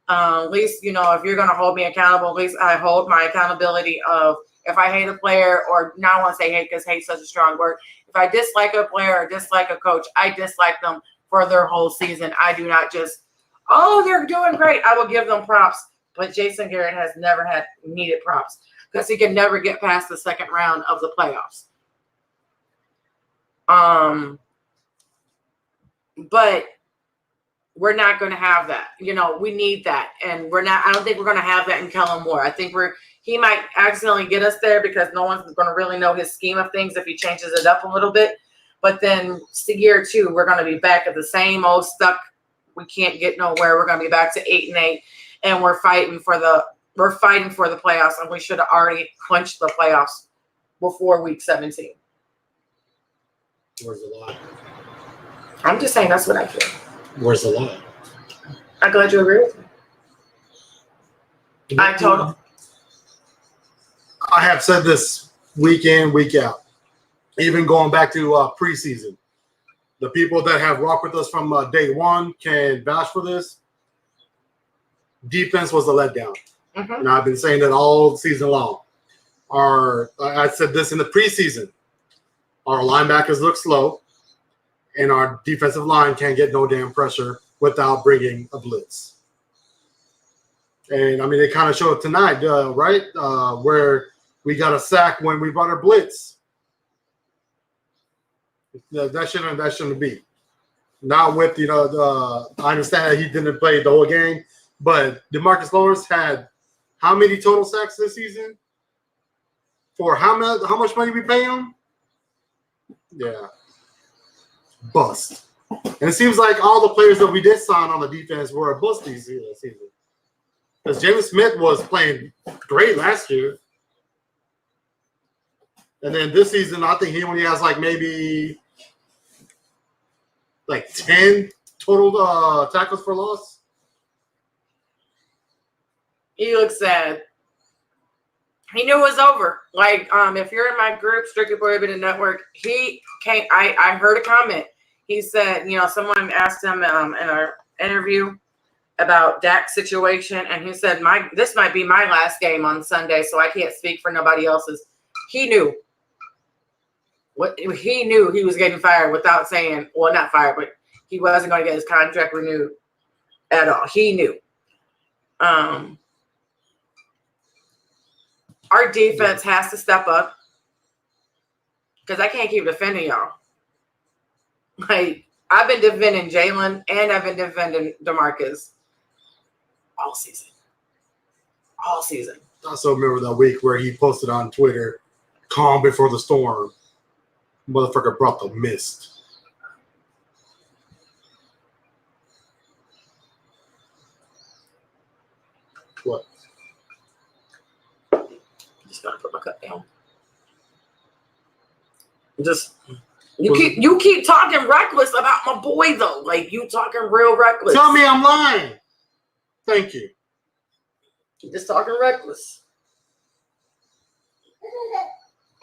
At least, if you're going to hold me accountable, at least I hold my accountability of if I hate a player, or now I want to say hate because hate's such a strong word. If I dislike a player or dislike a coach, I dislike them for their whole season. I do not just, they're doing great. I will give them props. But Jason Garrett has never had needed props because he can never get past the second round of the playoffs. But we're not going to have that. We need that. And I don't think we're going to have that in Kellen Moore. I think he might accidentally get us there because no one's going to really know his scheme of things if he changes it up a little bit. But then year 2, we're going to be back at the same old stuck. We can't get nowhere. We're going to be back to 8-8, and we're fighting for the playoffs, and we should have already clinched the playoffs before week 17. Where's the lie? I'm just saying that's what I feel. Where's the lie? I'm glad you agree with me. I told him. I have said this week in, week out, even going back to preseason. The people that have rocked with us from day one can vouch for this. Defense was a letdown. Mm-hmm. And I've been saying that all season long. I said this in the preseason. Our linebackers look slow, and our defensive line can't get no damn pressure without bringing a blitz. And, they kind of showed tonight, right, where we got a sack when we brought our blitz. That shouldn't be. Not with, I understand that he didn't play the whole game, but DeMarcus Lawrence had how many total sacks this season? For how much money we pay him? Yeah. Bust. And it seems like all the players that we did sign on the defense were a bust this season. Because James Smith was playing great last year. And then this season, I think he only has maybe 10 total tackles for loss. He looks sad. He knew it was over. If you're in my group, Strictly Prohibited Network, he came. I heard a comment. He said, someone asked him in our interview about Dak's situation, and he said, this might be my last game on Sunday, so I can't speak for nobody else's. He knew. He knew he was getting fired without saying, well, not fired, but he wasn't going to get his contract renewed at all. He knew. Our defense has to step up because I can't keep defending y'all. Like, I've been defending Jalen and I've been defending DeMarcus all season. All season. I also remember that week where he posted on Twitter, "Calm before the storm." Motherfucker brought the mist. What? Just gonna put my cup down. Just you keep talking reckless about my boy though. Like, you talking real reckless. Tell me I'm lying. Thank you. You're just talking reckless.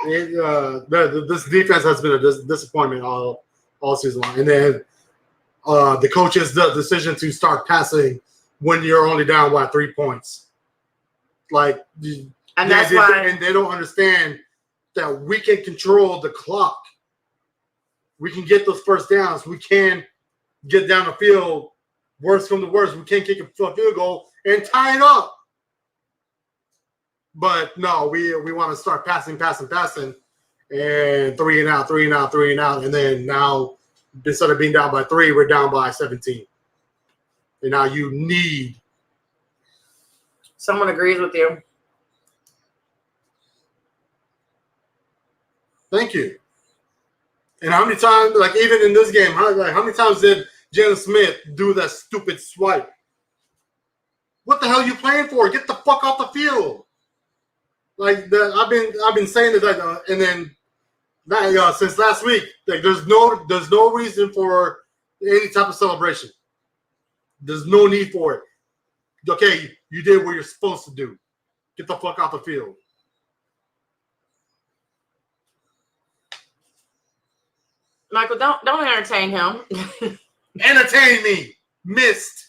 This defense has been a disappointment all season long. And then the coach's decision to start passing when you're only down by 3 points. Like, and that's why. And they don't understand that we can control the clock. We can get those first downs. We can get down the field. Worst come to worst, we can kick a field goal and tie it up. But no, we want to start passing, and 3 and out, and then now instead of being down by 3, we're down by 17. And now you need. Someone agrees with you. Thank you. And how many times, like even in this game, how many times did Jalen Smith do that stupid swipe? What the hell are you playing for? Get the fuck off the field. Like I've been saying this, and then since last week, like there's no reason for any type of celebration. There's no need for it. Okay, you did what you're supposed to do. Get the fuck off the field. Michael, don't entertain him. Entertain me. Missed.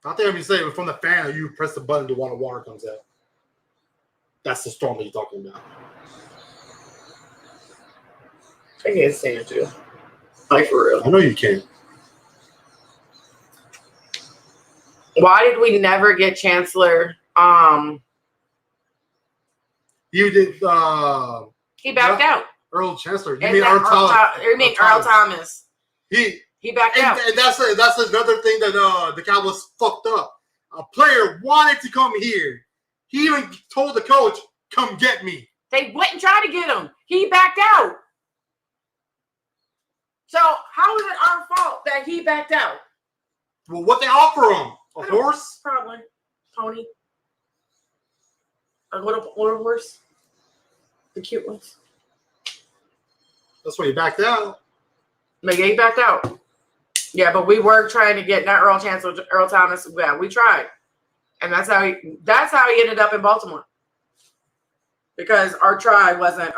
I think I'm going to say, from the fan, you press the button to while the water comes out. That's the storm that you're talking about. I can't stand you. Like, for real. I know you can. Why did we never get Chancellor? You did. He backed out. Earl Chancellor. You And mean that Earl Thomas. He backed out. And that's another thing that the Cowboys fucked up. A player wanted to come here. He even told the coach, "Come get me." They went and tried to get him. He backed out. So how is it our fault that he backed out? Well, what they offer him? A horse? Probably. Pony. A little horse. The cute ones. That's why he backed out. Maybe he backed out. Yeah, but we were trying to get not Earl Chancellor, Earl Thomas. Yeah, we tried, and that's how he ended up in Baltimore, because our try wasn't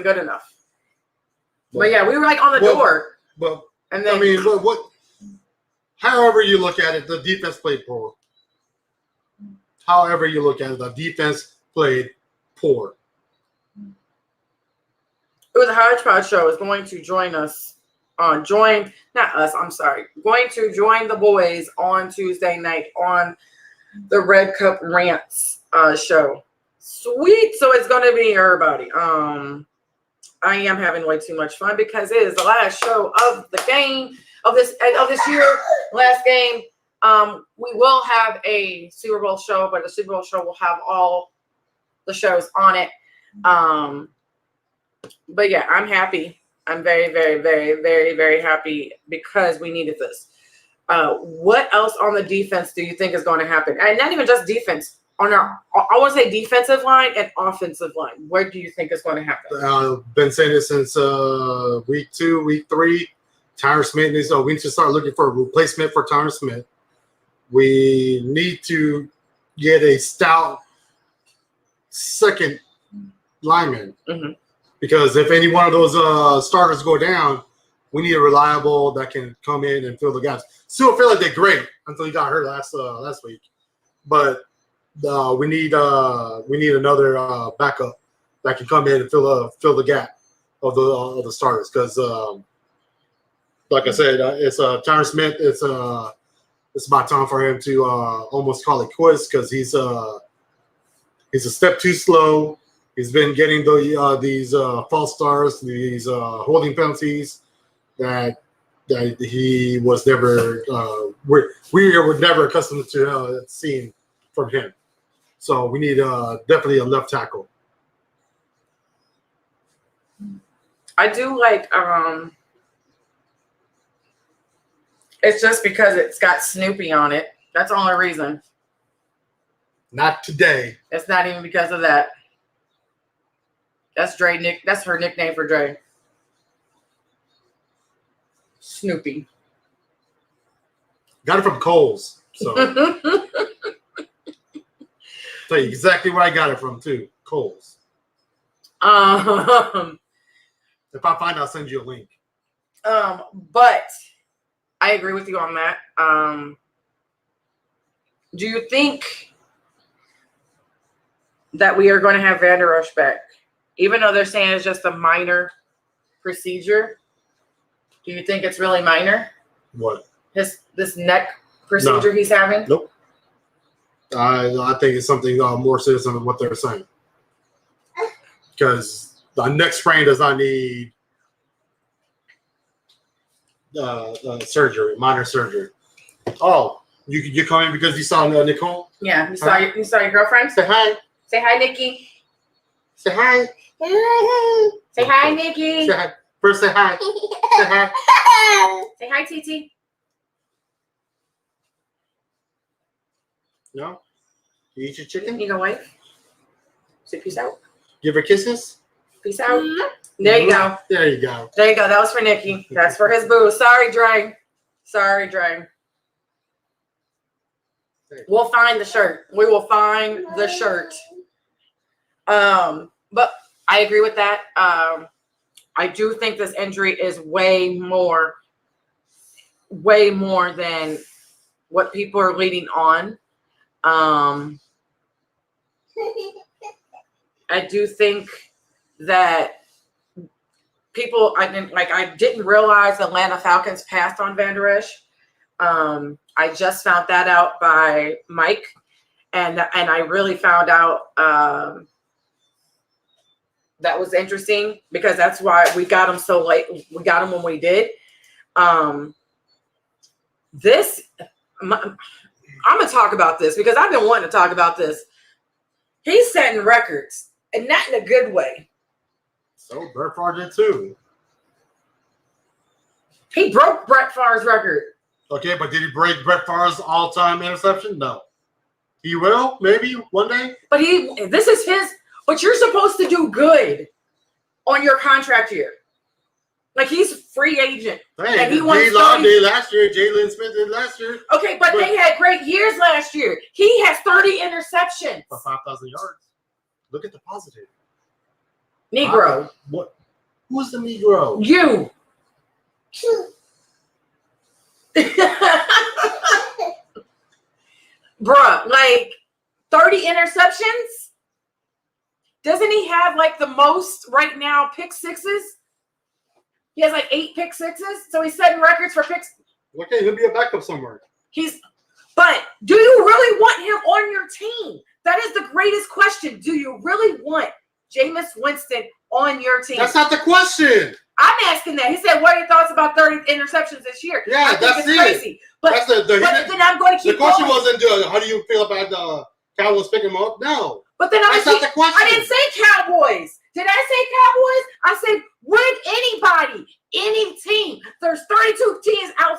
good enough. But yeah, we were like on the door. But and then I mean, what? However you look at it, the defense played poor. However you look at it, the defense played poor. It was a hodgepodge show. Is going to join us. Going to join the boys on Tuesday night on the Red Cup Rants show. Sweet. So it's going to be everybody. I am having way too much fun because it is the last show of the game of this year. Last game. We will have a Super Bowl show, but the Super Bowl show will have all the shows on it. But yeah, I'm happy. I'm very, very, very, very, very happy because we needed this. What else on the defense do you think is going to happen? And not even just defense. On our, I want to say defensive line and offensive line. What do you think is going to happen? I've been saying this since week 2, week 3. Tyron Smith needs. We need to start looking for a replacement for Tyron Smith. We need to get a stout second lineman. Mm-hmm. Because if any one of those starters go down, we need a reliable that can come in and fill the gaps. Philip did great until he got hurt last week, but we need another backup that can come in and fill the gap. of the starters because, like I said, it's Tyron Smith. It's about time for him to almost call it quits because he's a step too slow. He's been getting these false starts, these holding penalties that he was never we were never accustomed to seeing from him. So we need definitely a left tackle. I do like it's just because it's got Snoopy on it. That's the only reason. Not today. It's not even because of that. That's Dre. That's her nickname for Dre. Snoopy. Got it from Kohl's. So tell you exactly where I got it from too. Kohl's. If I find, I'll send you a link. But I agree with you on that. Do you think that we are going to have Van Der Esch back? Even though they're saying it's just a minor procedure, do you think it's really minor? What? This neck procedure he's having? Nope. I think it's something more serious than what they're saying. Because the neck sprain does not need surgery, minor surgery. Oh, you coming because you saw Nicole? Yeah, you saw your girlfriend? Say hi. Say hi, Nikki. Say hi. Say hi, Nikki. Say hi. First say hi. Say hi. Say hi, Titi. No? You eat your chicken? You go wait. Say peace out. Give her kisses? Peace out. There you go. There you go. There you go. That was for Nikki. That's for his boo. Sorry, Dre. Sorry, Dre. We'll find the shirt. We will find the shirt. But I agree with that. I do think this injury is way more than what people are leading on. I do think that people, I didn't realize the Atlanta Falcons passed on Van Der Esch. I just found that out by Mike, and I really found out that was interesting because that's why we got him so late. We got him when we did. I'm gonna talk about this because I've been wanting to talk about this. He's setting records, and not in a good way. So Brett Favre did too. He broke Brett Favre's record. Okay, but did he break Brett Favre's all-time interception? No. He will, maybe one day. But this is his. But you're supposed to do good on your contract year. Like he's free agent, Hey, and he won. did last year. Jalen Smith did last year. Okay, but they had great years last year. He has 30 interceptions. For 5,000 yards. Look at the positive. Negro. What? Who's the Negro? You. Bruh, like 30 interceptions? Doesn't he have like the most right now pick sixes? He has like 8 pick sixes. So he's setting records for picks. Okay, he'll be a backup somewhere. But do you really want him on your team? That is the greatest question. Do you really want Jameis Winston on your team? That's not the question. I'm asking that. He said, what are your thoughts about 30 interceptions this year? Yeah, that's it. Crazy. But then I'm going to keep the question going. wasn't, how do you feel about the Cowboys picking him up? No. But then that's not the question. I didn't say Cowboys. Did I say Cowboys? I said, would anybody, any team, there's 32 teams out,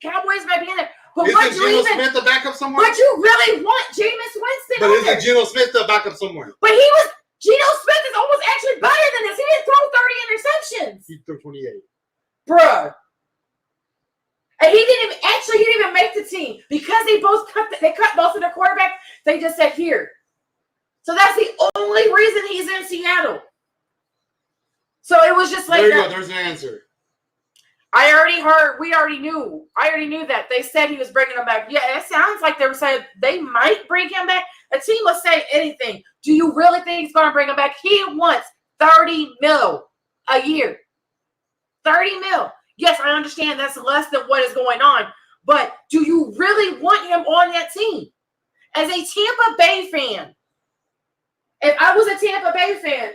Cowboys might be in there. But isn't Geno Smith the backup somewhere? But you really want Jameis Winston But isn't Geno Smith the backup somewhere? But Geno Smith is almost actually better than this. He didn't throw 30 interceptions. He threw 28. Bruh. And he didn't even make the team because they cut most of their quarterbacks. They just said here. So that's the only reason he's in Seattle. So it was just like there you go. There's the answer. We already knew that. They said he was bringing him back. Yeah, it sounds like they were saying they might bring him back. A team will say anything. Do you really think he's going to bring him back? He wants $30 million. a year. 30 mil. Yes, I understand that's less than what is going on, but do you really want him on that team? As a Tampa Bay fan, if I was a Tampa Bay fan,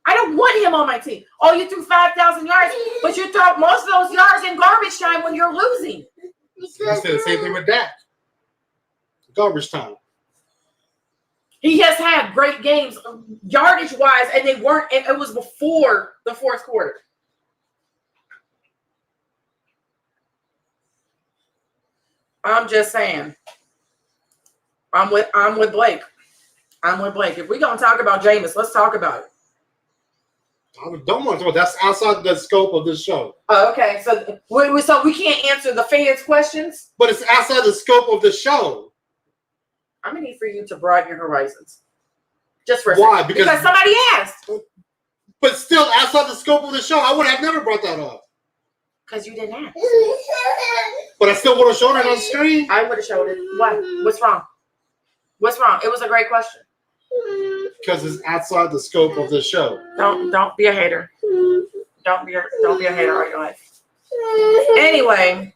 I don't want him on my team. Oh, you threw 5,000 yards, but you throw most of those yards in garbage time when you're losing. You said the same thing with Dak. Garbage time. He has had great games yardage-wise, and they weren't. It was before the fourth quarter. I'm just saying. I'm with Blake. I'm with Blake. If we're gonna talk about Jameis, let's talk about it. I don't want to talk. That's outside the scope of this show. Oh, okay. So we can't answer the fans' questions. But it's outside the scope of the show. I'm gonna need for you to broaden your horizons. Just for a Why? second. Because somebody asked. But still, outside the scope of the show, I would have never brought that up. Because you didn't ask. But I still would have shown it on the screen. I would have showed it. What? What's wrong? What's wrong? It was a great question. Because it's outside the scope of the show. Don't be a hater. Don't be a hater all your life. Anyways,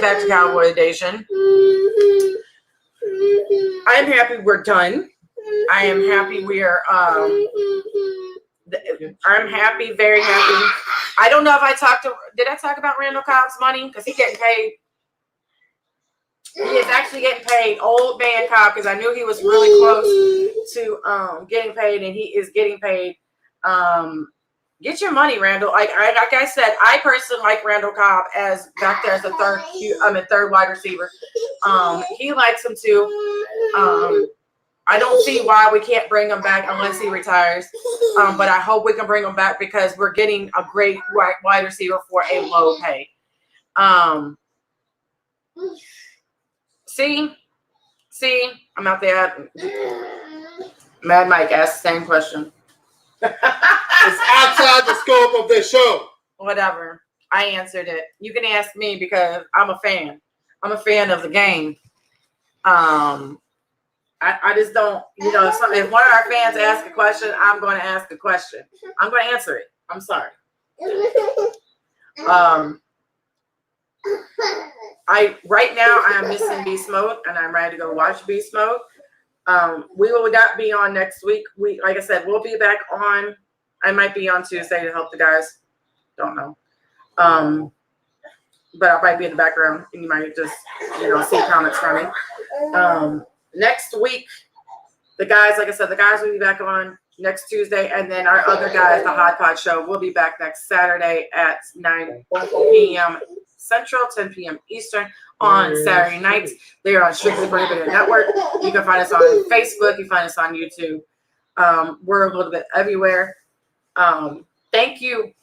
back to Cowboy Nation. I'm happy we're done. I am happy we're I'm happy, very happy. I don't know if did I talk about Randall Cobb's money? Because he's getting paid. He is actually getting paid, old man Cobb, because I knew he was really close to getting paid, and he is getting paid. Get your money, Randall. Like I said, I personally like Randall Cobb as back there as a third wide receiver. He likes him too. I don't see why we can't bring him back unless he retires. But I hope we can bring him back because we're getting a great wide receiver for a low pay. See, I'm out there. Mad Mike asked the same question. It's outside the scope of this show. Whatever. I answered it. You can ask me because I'm a fan. I'm a fan of the game. I just don't, if one of our fans asks a question, I'm going to ask a question. I'm going to answer it. I'm sorry. Right now I am missing Beast Mode, and I'm ready to go watch Beast Mode. We will not be on next week. Like I said, we'll be back on. I might be on Tuesday to help the guys. Don't know. But I might be in the background, and you might just, see comments from me. Next week, the guys, like I said, the guys will be back on next Tuesday, and then our other guys, the Hot Pot Show, will be back next Saturday at 9 p.m. Central, 10 p.m. Eastern on Saturday nights. They are on Strictly Prohibited Network. You can find us on Facebook. You can find us on YouTube. We're a little bit everywhere. Thank you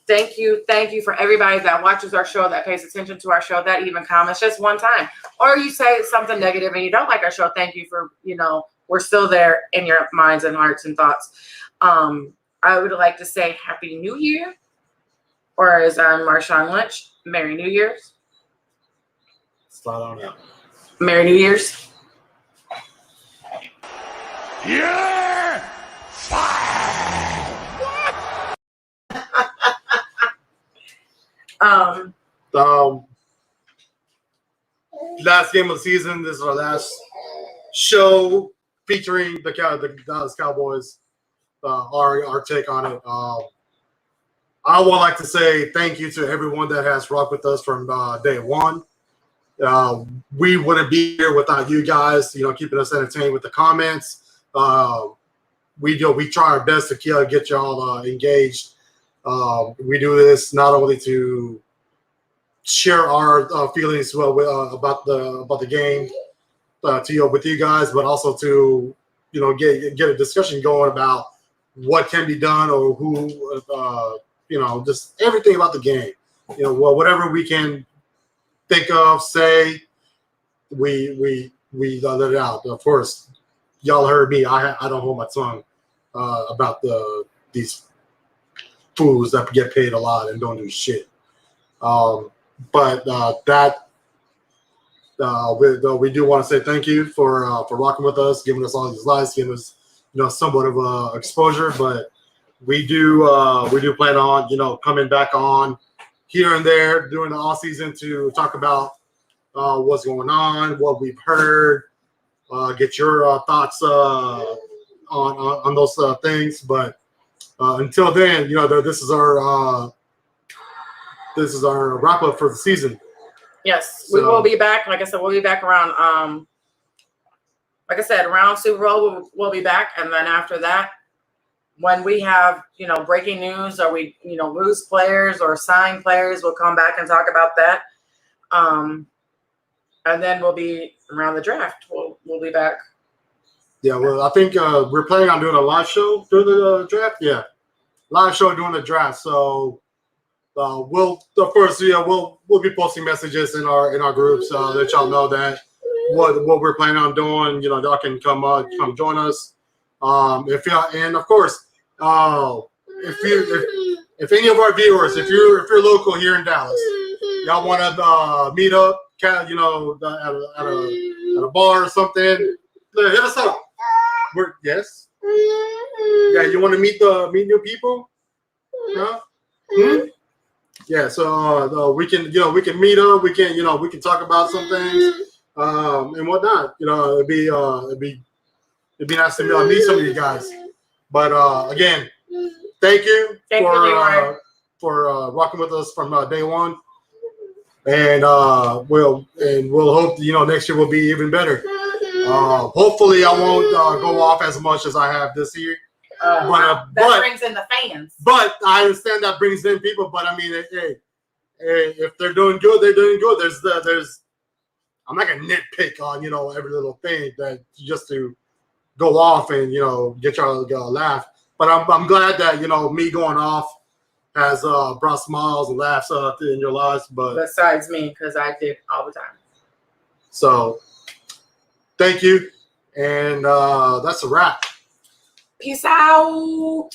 for everybody that watches our show, that pays attention to our show, that even comments just one time. Or you say something negative and you don't like our show. Thank you for, we're still there in your minds and hearts and thoughts. I would like to say Happy New Year, or as Marshawn Lynch, Merry New Year's. Slide on out. Merry New Year's. Yeah! Last game of the season. This is our last show featuring the Dallas Cowboys. Our take on it. I would like to say thank you to everyone that has rocked with us from day one. We wouldn't be here without you guys, keeping us entertained with the comments. We try our best to get y'all engaged. We do this not only to share our feelings about the game with you guys, but also to get a discussion going about what can be done or who just everything about the game. Whatever we can think of, say, we let it out. Of course, y'all heard me. I don't hold my tongue about these fools that get paid a lot and don't do shit. But we do want to say thank you for rocking with us, giving us all these lives, giving us somewhat of exposure. But we do plan on coming back on here and there during the off season to talk about what's going on, what we've heard, get your thoughts on those things. But until then, this is our wrap up for the season. Yes, we will be back. Like I said, we'll be back around. Like I said, around Super Bowl, we'll be back, and then after that, when we have breaking news or we lose players or sign players, we'll come back and talk about that. And then we'll be around the draft. We'll be back. Yeah, well, I think we're planning on doing a live show during the draft. Yeah, live show during the draft. So we'll of course we'll be posting messages in our groups let y'all know that what we're planning on doing. Y'all can come join us. And of course, if any of our viewers, if you're local here in Dallas, y'all want to meet up, at a bar or something, hit us up. Yes. Yeah, you want to meet new people? Huh? Yeah, so we can meet up. We can talk about some things and whatnot. It'd be nice to meet some of you guys. But again, thank you for rocking with us from day one. And we'll hope next year will be even better. Hopefully, I won't go off as much as I have this year. That brings in the fans. But I understand that brings in people. But I mean, hey, if they're doing good, they're doing good. There's I'm not gonna nitpick on every little thing that just to go off and get y'all to laugh. But I'm glad that me going off has brought smiles and laughs in your lives. But besides me, because I did all the time. So thank you, and that's a wrap. Peace out.